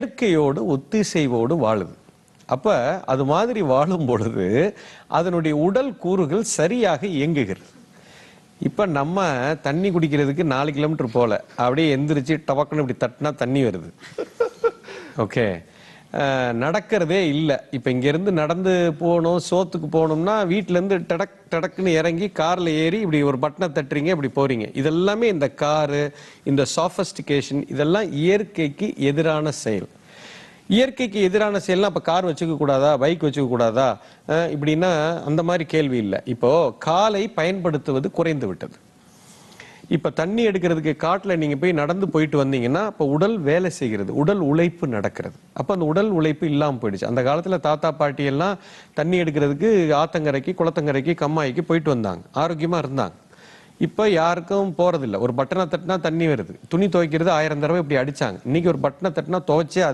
இயற்கையோடு ஒத்திசைவோடு வாழுது. அப்ப அது மாதிரி வாழும் பொழுது அதனுடைய உடல் கூறுகள் சரியாக இயங்குகிறது. இப்ப நம்ம தண்ணி குடிக்கிறதுக்கு 4 கிலோமீட்டர் போல அப்படியே எந்திரிச்சு டபக்குன்னு இப்படி தட்டினா தண்ணி வருது. ஓகே, நடக்கிறதே இல்லை. இப்ப இங்க இருந்து நடந்து போகணும், சோத்துக்கு போகணும்னா வீட்டுல இருந்து டடக் டடக்குன்னு இறங்கி கார்ல ஏறி இப்படி ஒரு பட்டனை தட்டுறீங்க, இப்படி போறீங்க. இதெல்லாமே இந்த காரு, இந்த சாஃபஸ்டிகேஷன், இதெல்லாம் இயற்கைக்கு எதிரான செயல். இயற்கைக்கு எதிரான செயல்னா அப்ப கார் வச்சுக்க கூடாதா, பைக் வச்சுக்க கூடாதா இப்படின்னா அந்த மாதிரி கேள்வி இல்லை. இப்போ காலை பயன்படுத்துவது குறைந்து விட்டது. இப்ப தண்ணி எடுக்கிறதுக்கு காட்டுல நீங்க போய் நடந்து போயிட்டு வந்தீங்கன்னா அப்ப உடல் வேலை செய்கிறது, உடல் உழைப்பு நடக்கிறது. அப்ப அந்த உடல் உழைப்பு இல்லாம போயிடுச்சு. அந்த காலத்துல தாத்தா பாட்டி எல்லாம் தண்ணி எடுக்கிறதுக்கு ஆத்தங்கரைக்கு, குளத்தங்கரைக்கு, கம்மாய்க்கு போயிட்டு வந்தாங்க, ஆரோக்கியமா இருந்தாங்க. இப்ப யாருக்கும் போறதில்லை. ஒரு பட்டனை தட்டினா தண்ணி வருது. துணி துவைக்கிறது 1000 தடவை இப்படி அடிச்சாங்க. இன்னைக்கு ஒரு பட்டனை தட்டினா துவைச்சே